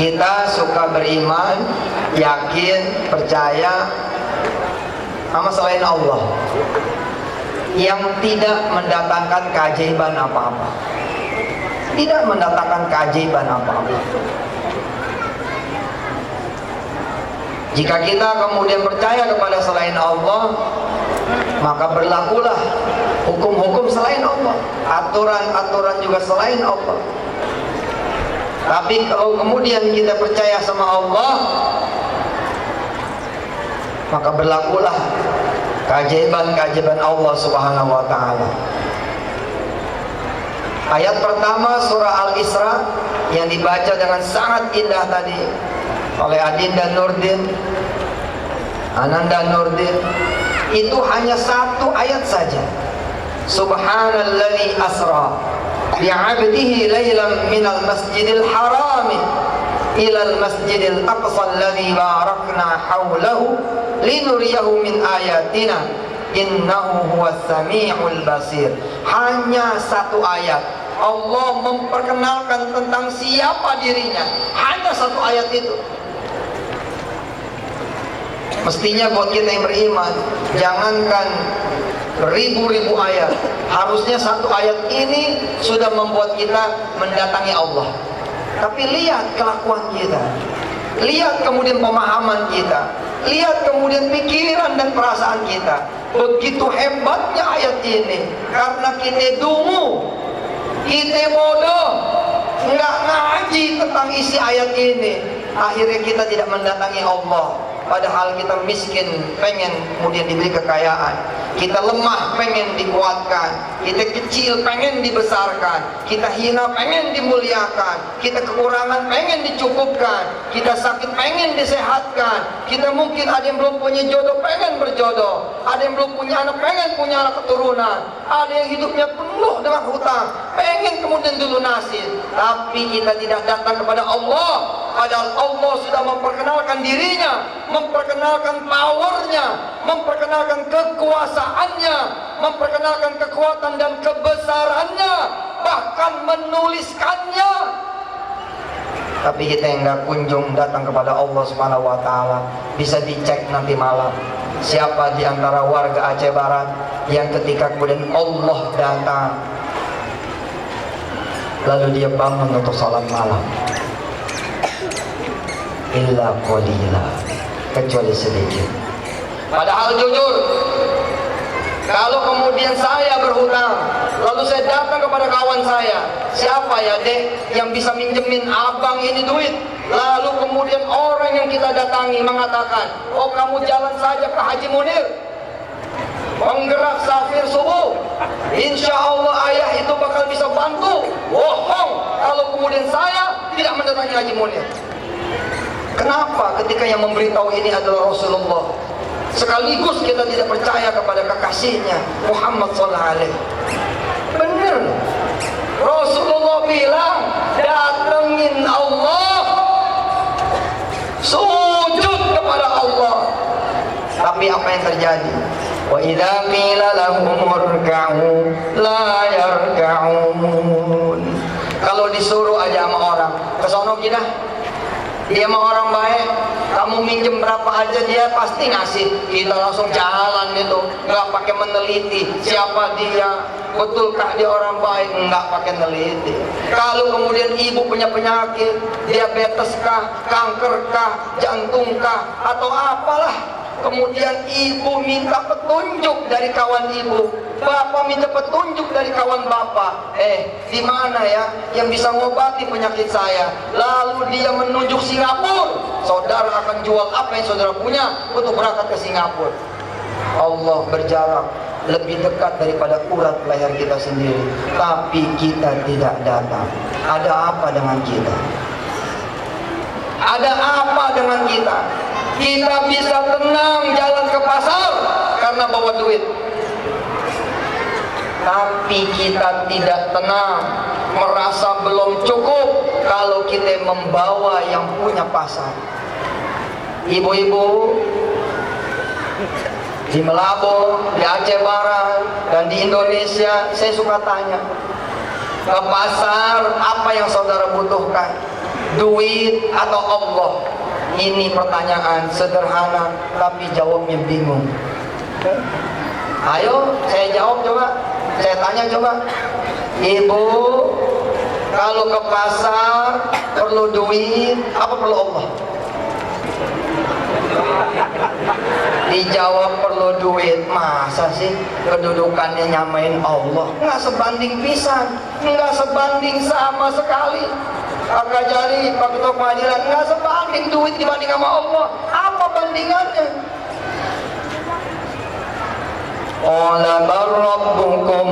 Kita suka beriman, yakin, percaya sama selain Allah yang tidak mendatangkan keajaiban apa-apa. Tidak mendatangkan keajaiban apa-apa. Jika kita kemudian percaya kepada selain Allah, maka berlakulah hukum-hukum selain Allah, aturan-aturan juga selain Allah. Tapi kalau kemudian kita percaya sama Allah, maka berlakulah keajaiban-keajaiban Allah Subhanahu wa ta'ala. Ayat pertama surah Al-Isra yang dibaca dengan sangat indah tadi oleh Adinda Nurdin, Ananda Nurdin, itu hanya satu ayat saja. Subhanalladzi asra bi'abdihi laylan minal masjidil harami ilal masjidil aqsa alladzi barakna hawlahu linuriyahu min ayatina innahu huwas sami'ul basir. Hanya satu ayat Allah memperkenalkan tentang siapa dirinya, hanya satu ayat itu. Mestinya buat kita yang beriman, jangankan ribu-ribu ayat, harusnya satu ayat ini sudah membuat kita mendatangi Allah. Tapi lihat kelakuan kita, lihat kemudian pemahaman kita, lihat kemudian pikiran dan perasaan kita. Begitu hebatnya ayat ini, karena kita dungu, kita bodoh, nggak ngaji tentang isi ayat ini, akhirnya kita tidak mendatangi Allah. Padahal kita miskin, pengen kemudian diberi kekayaan. Kita lemah, pengen dikuatkan. Kita kecil, pengen dibesarkan. Kita hina, pengen dimuliakan. Kita kekurangan, pengen dicukupkan. Kita sakit, pengen disehatkan. Kita mungkin ada yang belum punya jodoh, pengen berjodoh. Ada yang belum punya anak, pengen punya anak keturunan. Ada yang hidupnya penuh dengan hutang, pengen kemudian dilunasin. Tapi kita tidak datang kepada Allah, padahal Allah sudah memperkenalkan dirinya, memperkenalkan powernya, memperkenalkan kekuasaannya, memperkenalkan kekuatan dan kebesarannya, bahkan menuliskannya. Tapi kita yang nggak kunjung datang kepada Allah Subhanahu wa ta'ala. Bisa dicek nanti malam, siapa di antara warga Aceh Barat yang ketika kemudian Allah datang lalu dia bangun untuk salat malam. Illa qalila, kecuali sedikit. Padahal jujur, kalau kemudian saya berhutang, lalu saya datang kepada kawan saya, siapa ya dek yang bisa minjemin abang ini duit? Lalu kemudian orang yang kita datangi mengatakan, oh kamu jalan saja ke Haji Munir, penggerak safir subuh, insya Allah ayah itu bakal bisa bantu. Bohong kalau kemudian saya tidak mendatangi Haji Munir. Kenapa? Ketika yang memberitahu ini adalah Rasulullah, sekaligus kita tidak percaya kepada kekasihnya Muhammad SAW. Benar, Rasulullah bilang datengin Allah, sujud kepada Allah. Tapi apa yang terjadi? Wa idza qila lahum urka'u la yarka'un. Kalau disuruh aja sama orang, kesono kita, dia mau orang baik, kamu minjem berapa aja dia pasti ngasih. Kita langsung jalan gitu, nggak pakai meneliti siapa dia, betulkah dia orang baik, nggak pakai meneliti. Kalau kemudian ibu punya penyakit, diabetes kah, kanker kah, jantung kah, atau apalah, kemudian ibu minta petunjuk dari kawan ibu, bapak minta petunjuk dari kawan bapak. Di mana ya yang bisa ngobati penyakit saya? Lalu dia menunjuk Singapura. Saudara akan jual apa yang saudara punya untuk berangkat ke Singapura. Allah berjarak lebih dekat daripada urat leher kita sendiri, tapi kita tidak datang. Ada apa dengan kita? Ada apa dengan kita? Kita bisa tenang jalan ke pasar karena bawa duit, tapi kita tidak tenang, merasa belum cukup kalau kita membawa yang punya pasar. Ibu-ibu di Melabo, di Aceh Barat, dan di Indonesia, saya suka tanya, ke pasar apa yang saudara butuhkan? duit atau Allah? Ini pertanyaan sederhana tapi jawabnya bingung. Ayo saya jawab coba. Saya tanya coba. Ibu, kalau ke pasar perlu duit apa perlu Allah? Dijawab perlu duit. Masa sih kedudukannya nyamain Allah? Nggak sebanding pisan, nggak sebanding sama sekali. Kakak jari, Pak Ketua Pengadilan, nggak sebanding duit dibanding sama Allah. Apa bandingannya? Qala bal rabbukum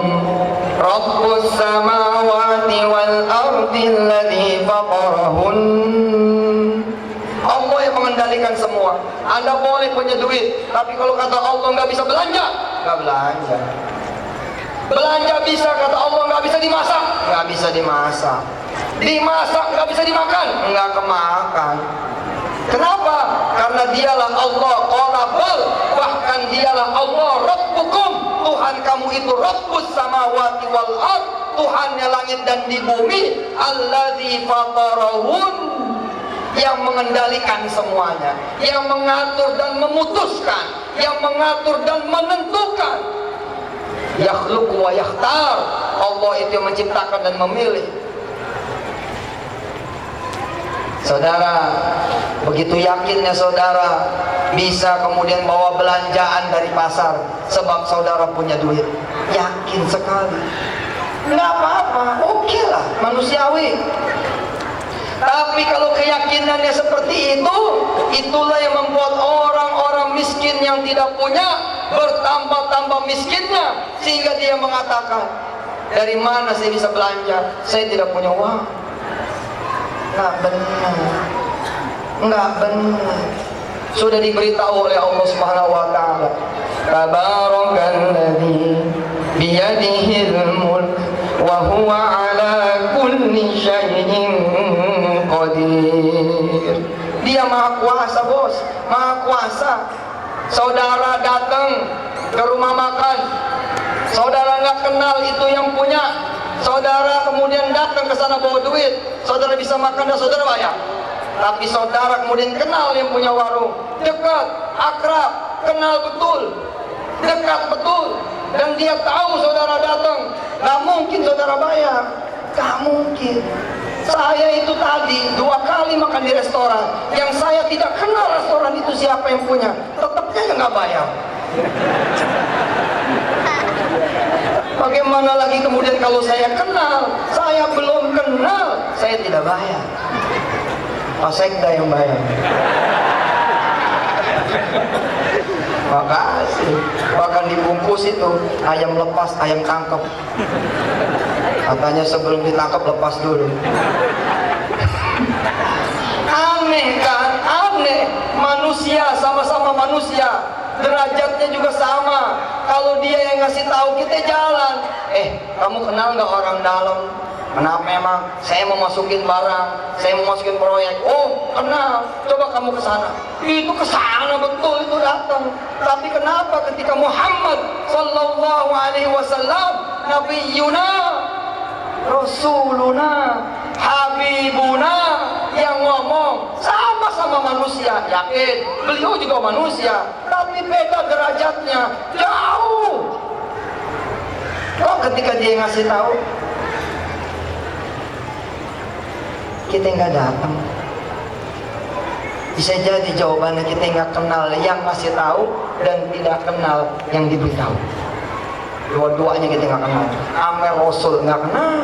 rabbus samawati wal ardi alladhi fatarahun. Allah yang mengendalikan semua. Anda boleh punya duit, tapi kalau kata Allah nggak bisa belanja, nggak belanja. Belanja bisa, kata Allah nggak bisa dimasak, nggak bisa dimasak. Dimasak nggak bisa dimakan, nggak kemakan. Kenapa? Karena dialah Allah. Qala bal, bahkan dialah Allah rabbukum, Tuhan kamu itu rabbus samawati wal ard, Tuhannya langit dan di bumi, alladzi fatarahun, yang mengendalikan semuanya, yang mengatur dan memutuskan, yang mengatur dan menentukan. Yakhluqu wa yakhtar, Allah itu yang menciptakan dan memilih. Saudara, begitu yakinnya saudara bisa kemudian bawa belanjaan dari pasar sebab saudara punya duit. Yakin sekali. Nggak apa-apa, oke lah, manusiawi. Tapi kalau keyakinannya seperti itu, itulah yang membuat orang-orang miskin yang tidak punya bertambah-tambah miskinnya, sehingga dia mengatakan, dari mana saya bisa belanja? Saya tidak punya uang. Nggak benar, nggak benar. Sudah diberitahu oleh Allah Subhanahu Wa Taala, Tabarakalladzi biyadihil mulk wa huwa ala kulli syai'in qadir. Dia maha kuasa, bos, maha kuasa. Saudara datang ke rumah makan, saudara nggak kenal itu yang punya. Saudara kemudian datang ke sana bawa duit, saudara bisa makan dan saudara bayar. Tapi saudara kemudian kenal yang punya warung, dekat, akrab, kenal betul, dekat betul, dan dia tahu saudara datang, gak mungkin saudara bayar, gak mungkin. Saya itu tadi 2 kali makan di restoran, yang saya tidak kenal restoran itu siapa yang punya, tetapnya nggak bayar. Bagaimana lagi kemudian kalau saya kenal, saya belum kenal, saya tidak bayar. Pak Sekda yang bayar. Makasih. Bahkan dibungkus itu ayam lepas, ayam tangkap. Katanya sebelum ditangkap lepas dulu. Aneh kan? Aneh. Manusia sama-sama manusia, derajatnya juga sama. Kalau dia yang ngasih tahu kita jalan, kamu kenal nggak orang dalam? Kenapa memang? Saya mau masukin barang, saya mau masukin proyek. Oh, kenal. Coba kamu ke sana. Itu ke sana betul itu datang. Tapi kenapa ketika Muhammad sallallahu alaihi wasallam, nabiyuna, rasuluna, habibuna, yang ngomong sama-sama manusia, yakin beliau juga manusia, tapi beda derajatnya, jauh. Kok ketika dia ngasih tahu kita nggak datang? Bisa jadi jawabannya kita nggak kenal yang ngasih tahu dan tidak kenal yang diberitahu. Dua-duanya kita nggak kenal. Amel Rasul nggak kenal.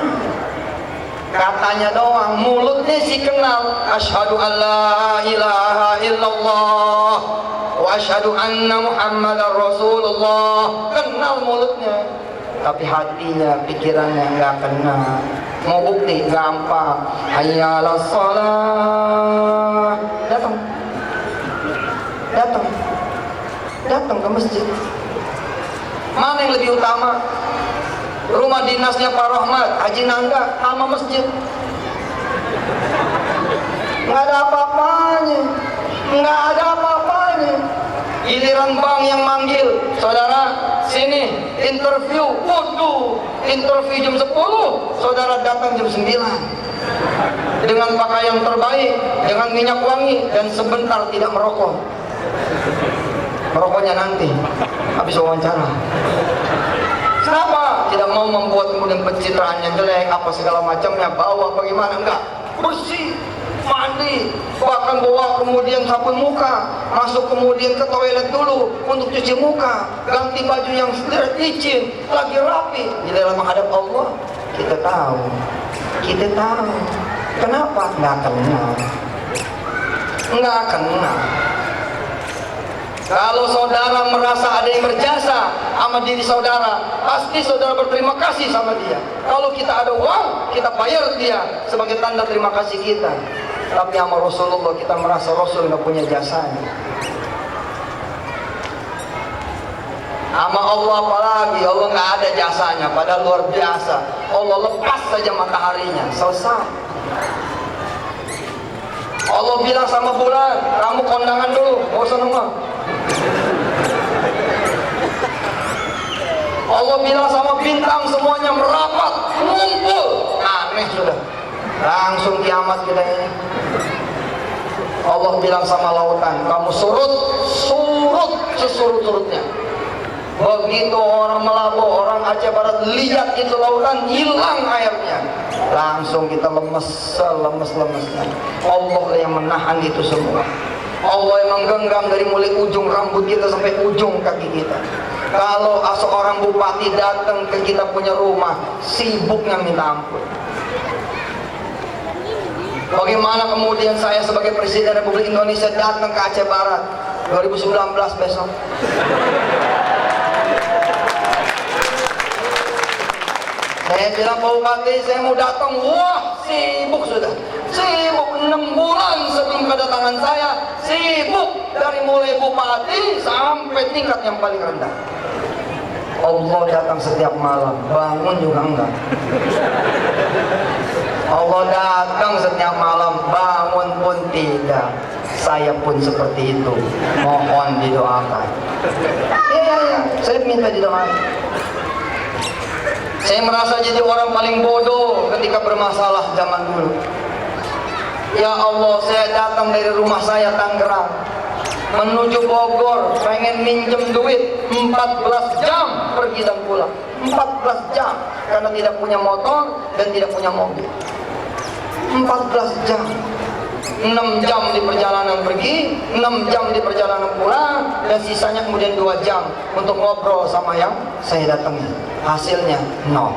Katanya doang, mulutnya sih kenal. Asyhadu an la ilaha illallah wa asyhadu anna Muhammadar Rasulullah. Kenal mulutnya, tapi hatinya, pikirannya nggak kenal. Mau bukti gampang. Hayya 'alas shalah. Datang ke masjid. Mana yang lebih utama? Rumah dinasnya Pak Rahmat, Haji Nangga, sama masjid. Nggak ada apa-apanya, nggak ada apa-apanya. Giliran bank yang manggil, saudara sini interview, waduh, interview jam 10, saudara datang jam 9. dengan pakaian terbaik, dengan minyak wangi, dan sebentar tidak merokok. Merokoknya nanti habis wawancara. Kenapa? Tidak mau membuat kemudian pencitraannya jelek, apa segala macamnya, bau bagaimana, enggak. Bersih, mandi, bahkan bawa kemudian sabun muka, masuk kemudian ke toilet dulu untuk cuci muka, ganti baju yang licin, lagi rapi. Di dalam menghadap Allah, kita tahu. Kenapa? Nggak kenal. Kalau saudara merasa ada yang berjasa sama diri saudara, pasti saudara berterima kasih sama dia. Kalau kita ada uang, kita bayar dia sebagai tanda terima kasih kita. Tapi sama Rasulullah kita merasa Rasul nggak punya jasanya. Sama Allah apalagi, Allah nggak ada jasanya, padahal luar biasa. Allah lepas saja mataharinya, selesai. Allah bilang sama bulan, kamu kondangan dulu, gak usah nunggu. Allah bilang sama bintang, semuanya merapat, ngumpul. Aneh sudah, langsung kiamat kita ini. Allah bilang sama lautan, kamu surut sesurut-surutnya. Begitu orang Melabu, orang Aceh Barat lihat itu lautan, hilang airnya, langsung kita lemes. Allah yang menahan itu semua. Allah yang menggenggam dari mulai ujung rambut kita sampai ujung kaki kita. Kalau seorang bupati datang ke kita punya rumah, sibuknya minta ampun. Bagaimana kemudian saya sebagai Presiden Republik Indonesia datang ke Aceh Barat 2019 besok. Saya bilang, Pak Bupati, saya mau datang. Wah, sibuk sudah. Sibuk 6 bulan sebelum kedatangan saya. Sibuk dari mulai Bupati sampai tingkat yang paling rendah. Allah datang setiap malam, bangun juga enggak. Allah datang setiap malam, bangun pun tidak. Saya pun seperti itu. Mohon didoakan. Iya, saya minta didoakan. Saya merasa jadi orang paling bodoh ketika bermasalah zaman dulu. Ya Allah, saya datang dari rumah saya Tangerang menuju Bogor, pengen minjem duit 14 jam pergi dan pulang. 14 jam karena tidak punya motor dan tidak punya mobil. 14 jam. 6 jam di perjalanan pergi, 6 jam di perjalanan pulang, dan sisanya kemudian 2 jam untuk ngobrol sama yang saya datangi. Hasilnya nol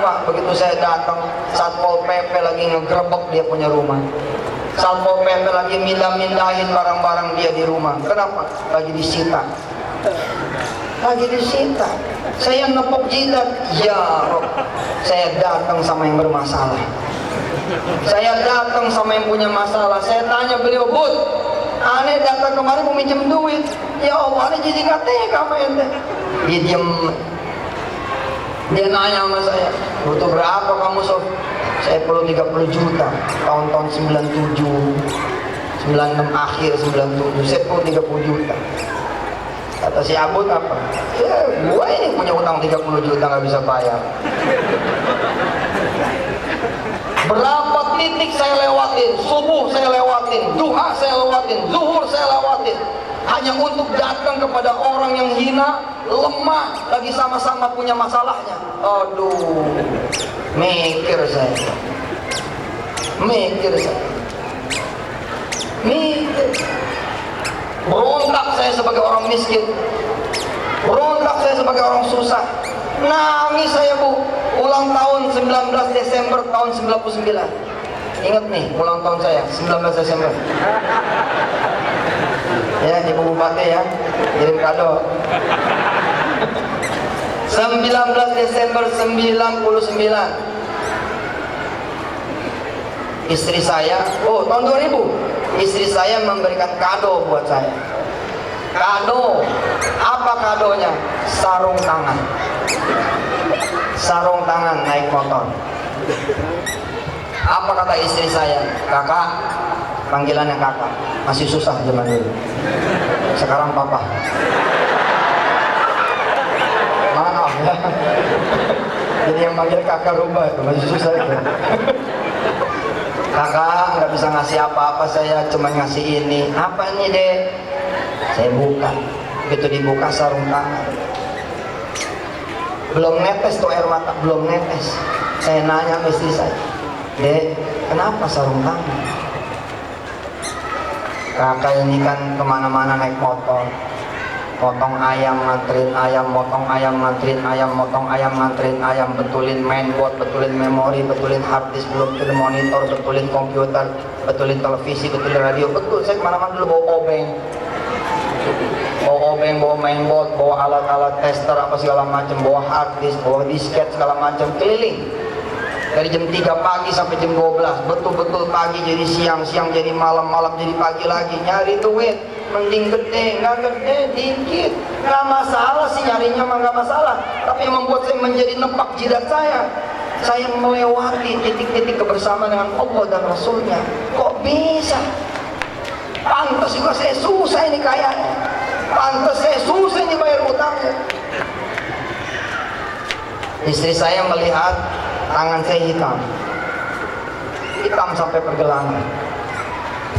Pak. Begitu saya datang, Satpol PP lagi ngegerebek dia punya rumah. Satpol PP lagi mindahin barang-barang dia di rumah. Kenapa? Lagi disita. Saya nepuk jidat, ya Rob, saya datang sama yang bermasalah. Saya datang sama yang punya masalah. Saya tanya beliau, Bud, aneh datang kemarin mau minjem duit. Ya Allah, aneh jadi nggak tega sama ente. Dia diem. Dia nanya sama saya, butuh berapa kamu Sof? Saya perlu 30 juta. Tahun-tahun 97, 96 akhir 97, saya perlu 30 juta. Kata si Abud apa? Ya, gua ini punya utang 30 juta nggak bisa bayar. Berapa titik saya lewatin, subuh saya lewatin, duha saya lewatin, zuhur saya lewatin, hanya untuk datang kepada orang yang hina, lemah, lagi sama-sama punya masalahnya. Aduh, mikir saya. Berontak saya sebagai orang miskin, berontak saya sebagai orang susah. Nangis saya, Bu. Ulang tahun 19 Desember tahun 99. Ingat nih, ulang tahun saya 19 Desember. Ya, Ibu Bupati ya, kirim kado. 19 Desember 99. Istri saya, tahun 2000. Istri saya memberikan kado buat saya. Kado, apa kadonya? Sarung tangan. Sarung tangan naik motor. Apa kata istri saya? Kakak, panggilannya kakak. Masih susah zaman dulu. Sekarang papa. Maaf ya. Jadi yang manggil kakak rubah itu masih susah itu. Kakak nggak bisa ngasih apa-apa, saya cuma ngasih ini. Apa ini dek? Saya buka. Begitu dibuka sarung tangan, belum netes tuh air mata, belum netes. Saya nanya ke istri saya, dek, kenapa sarung tangan? Kakak ini kan kemana-mana naik motor, potong ayam nganterin ayam, motong ayam nganterin ayam, motong ayam nganterin ayam, betulin mainboard, betulin memori, betulin hard disk, betulin monitor, betulin komputer, betulin televisi, betulin radio. Betul, saya kemana-mana dulu bawa obeng, bawa mainboard, bawa alat-alat tester apa segala macam, bawa hard disk, bawa disket segala macam, keliling dari jam 3 pagi sampai jam 12. Betul-betul pagi jadi siang, siang jadi malam, malam jadi pagi lagi, nyari duit. Mending gede, nggak gede, dikit, nggak masalah sih, nyarinya mah nggak masalah. Tapi yang membuat saya menjadi nepak jidat saya melewati titik-titik kebersamaan dengan Allah dan Rasulnya. Kok bisa? Pantas juga saya susah ini kayaknya, pantas saya susah ini bayar utangnya. Istri saya melihat tangan saya hitam sampai pergelangan.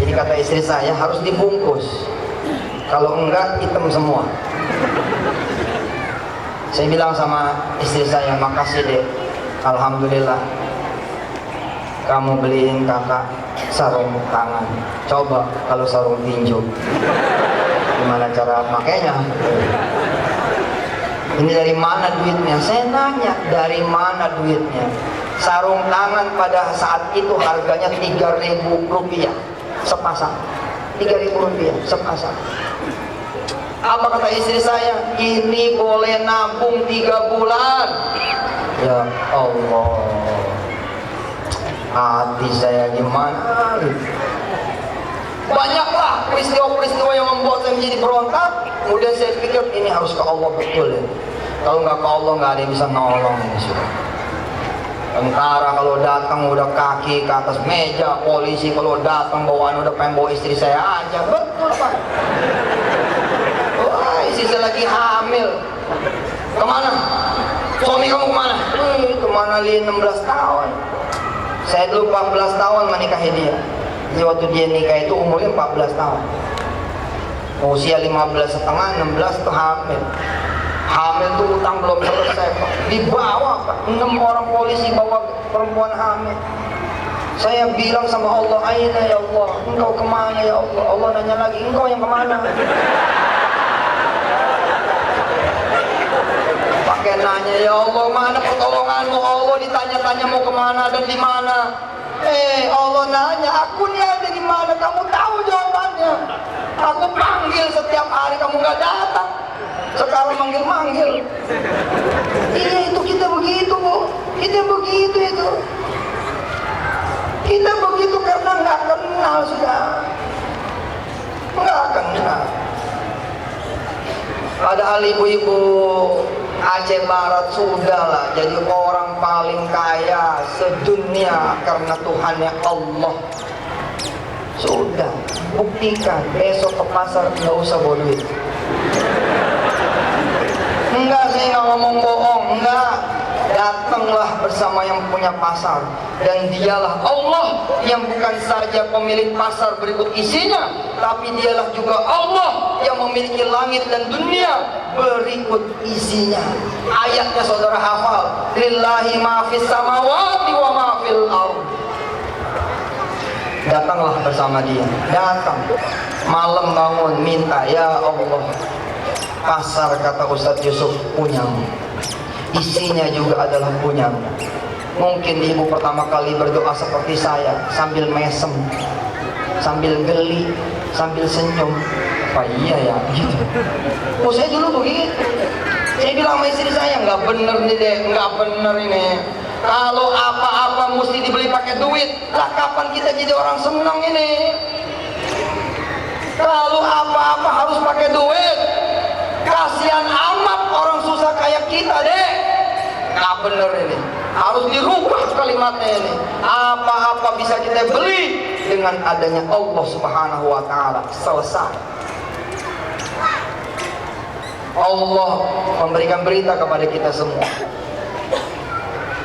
Jadi kata istri saya, harus dibungkus, kalau enggak hitam semua. Saya bilang sama istri saya, makasih deh, alhamdulillah kamu beliin kakak sarung tangan. Coba kalau sarung tinju, gimana cara makainya? Ini dari mana duitnya? Saya nanya, dari mana duitnya? Sarung tangan pada saat itu harganya 3.000 rupiah sepasang. 3.000 rupiah sepasang. Apa kata istri saya? Ini boleh nabung 3 bulan. Ya Allah, hati saya gimana? Banyaklah peristiwa-peristiwa yang membuat saya menjadi berontak. Kemudian saya pikir ini harus ke Allah betul ya. Kalau nggak ke Allah nggak ada yang bisa nolong ini sudah. Tentara kalau datang udah kaki ke atas meja, polisi kalau datang bawaan udah pengen bawa istri saya aja. Betul Pak. Wah, istri saya lagi hamil. Kemana? Suami kamu kemana? Kemana li 16 tahun. Saya dulu 14 tahun menikahi dia. Jadi waktu dia nikah itu umurnya 14 tahun. Usia 15 setengah, 16 tuh hamil. Hamil tuh utang belum selesai Pak. Dibawa Pak, 6 orang polisi bawa perempuan hamil. Saya bilang sama Allah, aina ya Allah, engkau kemana ya Allah? Allah nanya lagi, engkau yang kemana? Pakai nanya, ya Allah mana pertolonganmu? Allah ditanya-tanya mau kemana dan di mana? Allah nanya, aku nih ada di mana? Kamu tahu jawabannya. Aku panggil setiap hari, kamu nggak datang. Sekarang manggil-manggil. Iya itu kita begitu Bu. Kita begitu itu. Kita begitu karena nggak kenal sudah. Nggak kenal. Padahal ibu-ibu Aceh Barat sudahlah jadi orang paling kaya sedunia karena Tuhannya Allah. Sudah, buktikan besok ke pasar nggak usah bawa duit. Enggak, saya nggak ngomong bohong, enggak. Datanglah bersama yang punya pasar, dan dialah Allah yang bukan saja pemilik pasar berikut isinya, tapi dialah juga Allah yang memiliki langit dan dunia berikut isinya. Ayatnya saudara hafal, lillahi ma fis samawati wa ma fil ardh. Datanglah bersama dia, datang malam bangun minta, ya Allah, pasar kata Ustadz Yusuf punyamu, isinya juga adalah punyamu. Mungkin ibu pertama kali berdoa seperti saya, sambil mesem, sambil geli, sambil senyum. Apa iya ya gitu. Oh saya dulu begitu. Saya bilang sama istri saya, nggak bener nih deh, nggak bener ini. Kalau apa-apa mesti dibeli pakai duit, lah kapan kita jadi orang senang ini? Kalau apa-apa harus pakai duit, kasihan amat orang susah kayak kita deh. Nggak bener ini, harus dirubah kalimatnya ini. Apa-apa bisa kita beli dengan adanya Allah Subhanahu wa Ta'ala. Selesai. Allah memberikan berita kepada kita semua.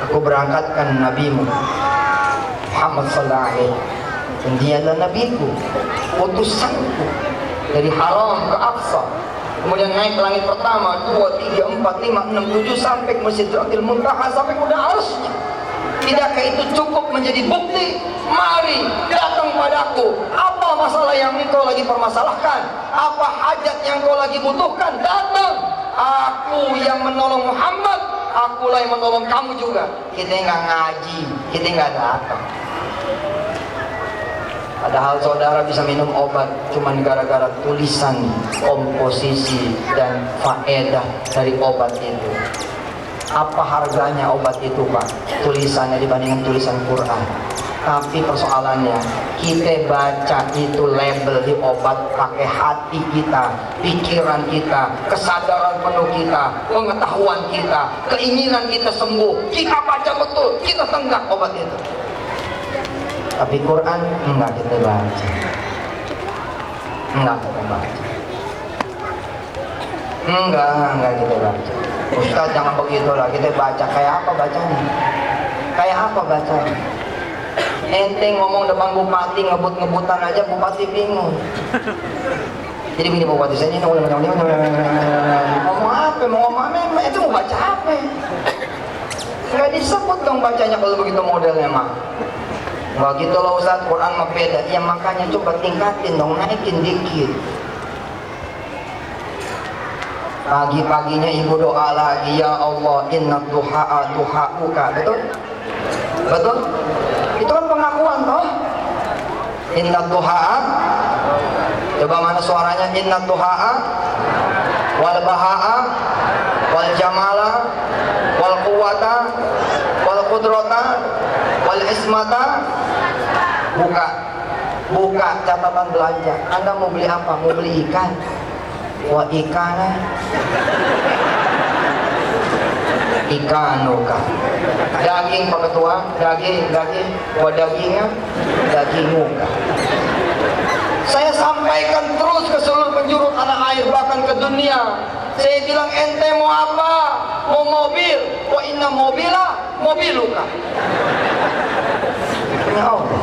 Aku berangkatkan Nabimu Muhammad sallallahu alaihi wasallam dan dia adalah nabiku, utusanku dari Haram ke Aqsa, kemudian naik ke langit pertama, 2, 3, 4, 5, 6, 7 sampai ke Sidratil Muntaha, sampai ke arsy-Nya. Tidakkah itu cukup menjadi bukti? Mari datang padaku. Apa masalah yang engkau lagi permasalahkan? Apa hajat yang engkau lagi butuhkan? Datang. Aku yang menolong Muhammad, akulah yang menolong kamu juga. Kita nggak ngaji, kita nggak datang. Padahal saudara bisa minum obat cuman gara-gara tulisan, komposisi, dan faedah dari obat itu. Apa harganya obat itu, Pak? Tulisannya dibandingkan tulisan Quran. Tapi persoalannya, kita baca itu label di obat pakai hati kita, pikiran kita, kesadaran penuh kita, pengetahuan kita, keinginan kita sembuh. Kita baca betul, kita tenggak obat itu. Tapi Quran enggak kita baca. Enggak kita baca. Enggak kita baca. Ustaz jangan begitu lah, kita baca. Kayak apa bacanya? Kayak apa bacanya? Ente ngomong depan bupati, ngebut-ngebutan aja bupati bingung. Jadi begini bupati, saya ini ngomong apa? Mau ngomong apa? Itu mau baca apa? Nggak disebut dong bacanya kalau begitu modelnya mah. Nggak gitu loh Ustaz, Quran mah beda. Ya makanya coba tingkatin dong, naikin dikit. Pagi-paginya ibu doa lagi, ya Allah, inna duha'a duha'uka. Betul? Betul? Itu kan pengakuan toh? Inna duha'a. Coba mana suaranya? Inna duha'a wal baha'a wal jamala wal quwata wal qudrata wal ismata. Buka catatan belanja. Anda mau beli apa? Mau beli ikan? Wa ikana ikanuka. Daging Pak Ketua, daging. Wa daginguka. Saya sampaikan terus ke seluruh penjuru tanah air, bahkan ke dunia. Saya bilang, ente mau apa? Mau mobil? Wa inna mobila mobiluka. Ya Allah.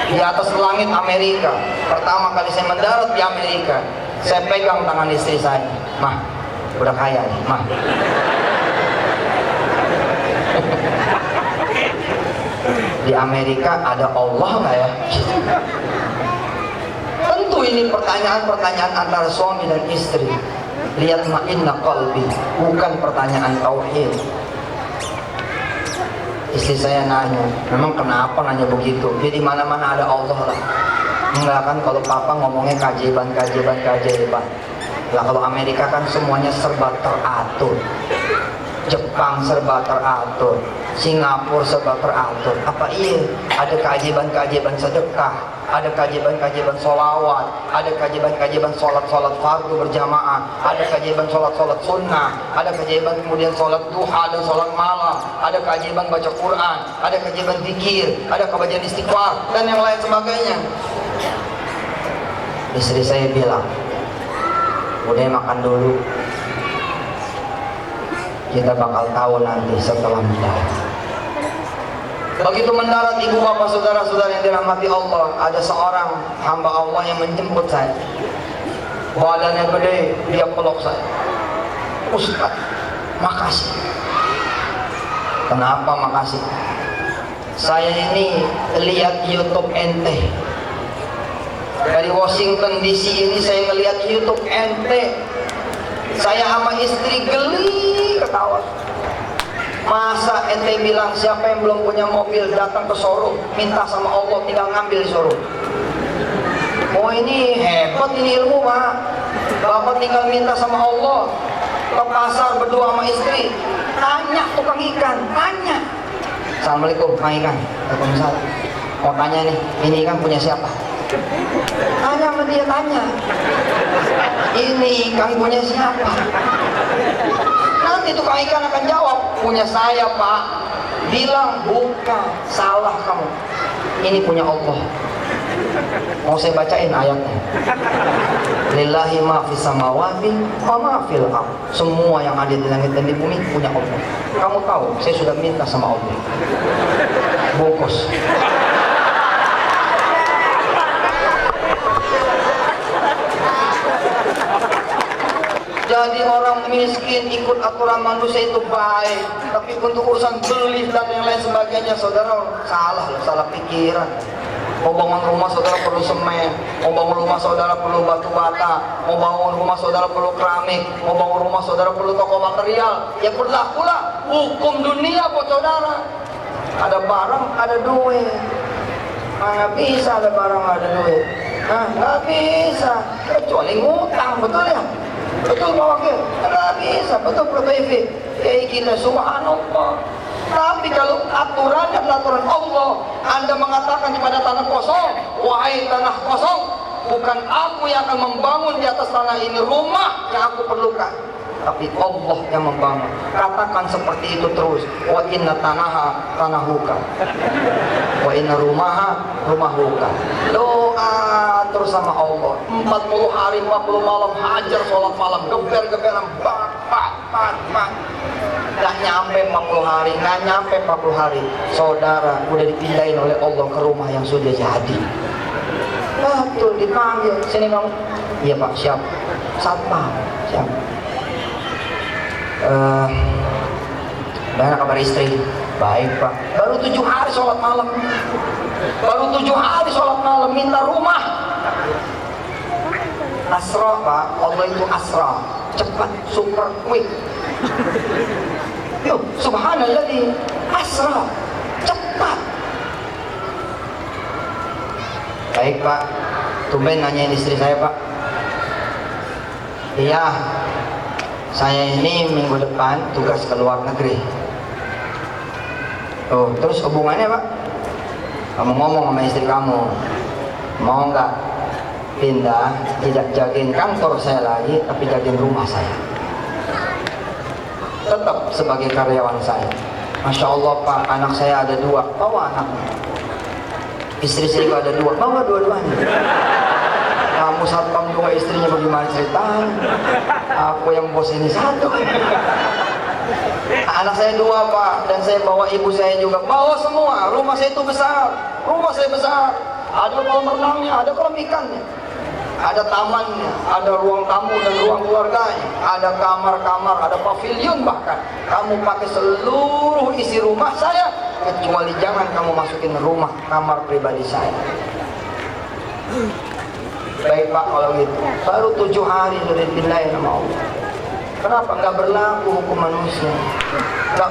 Di atas langit Amerika, pertama kali saya mendarat di Amerika, saya pegang tangan istri saya. Mah, udah kaya nih, mah. Di Amerika ada Allah nggak ya? Tentu ini pertanyaan-pertanyaan antara suami dan istri. Lihat ma'inna qalbi, bukan pertanyaan tauhid. Istri saya nanya, memang kenapa nanya begitu? Jadi mana-mana ada Allah lah. Enggak kan, kalau papa ngomongnya keajaiban. Lah kalau Amerika kan semuanya serba teratur. Jepang serba teratur, Singapura serba teratur. Apa iya? Ada keajaiban sedekah, ada keajaiban sholawat, ada keajaiban sholat fardu berjamaah, ada keajaiban sholat sunnah, ada keajaiban kemudian sholat duha dan sholat malam, ada keajaiban baca Quran, ada keajaiban zikir, ada kebajian istighfar dan yang lain sebagainya. Istri saya bilang, udah makan dulu, kita bakal tahu nanti setelah mendarat. Begitu mendarat, ibu bapak saudara-saudara yang dirahmati Allah, ada seorang hamba Allah yang menjemput saya. Badannya gede, dia peluk saya. Ustaz, makasih. Kenapa makasih? Saya ini lihat YouTube ente. Dari Washington DC ini saya ngelihat YouTube ente. Saya sama istri geli ketawa. Masa ente bilang siapa yang belum punya mobil datang ke showroom, minta sama Allah tinggal ngambil di showroom. Oh ini hebat ini ilmu Pak. Bapak tinggal minta sama Allah, ke pasar berdua sama istri, tanya tukang ikan, tanya. Assalamualaikum Kang Ikan. Waalaikumsalam. Mau tanya nih, ini ikan punya siapa? Tanya sama dia, tanya. Ini ikan punya siapa? Nanti tukang ikan akan jawab, punya saya Pak. Bilang, bukan, salah kamu. Ini punya Allah. Mau saya bacain ayatnya. Lillahi ma fis samawati wa ma fil ardh. Semua yang ada di langit dan di bumi punya Allah. Kamu tahu, saya sudah minta sama Allah. Bungkus. Jadi orang miskin ikut aturan manusia itu baik, tapi untuk urusan beli dan yang lain sebagainya, saudara salah pikiran. Mau bangun rumah saudara perlu semen, mau bangun rumah saudara perlu batu bata, mau bangun rumah saudara perlu keramik, mau bangun rumah saudara perlu toko material. Ya berlakulah hukum dunia buat saudara. Ada barang, ada duit. Nggak bisa ada barang, ada duit. Nggak bisa, kecuali ngutang, betul ya? Betul Pak Wakil? Nggak bisa, betul Pak Taifi. Kayak kita, subhanallah. Tapi kalau aturannya adalah aturan Allah, Anda mengatakan kepada tanah kosong, wahai tanah kosong, bukan aku yang akan membangun di atas tanah ini rumah yang aku perlukan, tapi Allah yang membangun. Katakan seperti itu terus. Wa inna tanaha tanahuka, wa inna rumaha rumahuka. Doa terus sama Allah. 40 hari 40 malam hajar sholat malam, geber-geberan, bak. Nggak nyampe 40 hari, nggak nyampe 40 hari, saudara udah dipindahin oleh Allah ke rumah yang sudah jadi. Betul, dipanggil, sini kamu. Iya Pak, siap. Satpam, siap. Bagaimana kabar istri? Baik Pak. Baru 7 hari sholat malam. Baru 7 hari sholat malam, minta rumah. Asra Pak, Allah itu asra, cepat, super quick. Yo, subhanallah, asra, cepat. Baik Pak, tumben nanyain istri saya Pak. Iya, saya ini minggu depan tugas ke luar negeri. Oh, terus hubungannya Pak? Kamu ngomong sama istri kamu, mau nggak pindah, tidak jagain kantor saya lagi, tapi jagain rumah saya. Tetap sebagai karyawan saya. Masya Allah Pak, anak saya ada 2, bawa anaknya. Istri saya juga ada 2, bawa dua-duanya. Kamu satpam 2, istrinya bagaimana ceritanya? Aku yang bos ini 1. Anak saya 2 Pak, dan saya bawa ibu saya juga, bawa semua. Rumah saya itu besar, rumah saya besar. Ada kolam renangnya, ada kolam ikannya, ada tamannya, ada ruang tamu dan ruang keluarganya, ada kamar-kamar, ada pavilion bahkan. Kamu pakai seluruh isi rumah saya, kecuali jangan kamu masukin rumah kamar pribadi saya. Baik Pak, kalau gitu. Baru 7 hari sudah dipindahin sama Allah. Kenapa nggak berlaku hukum manusia? Nggak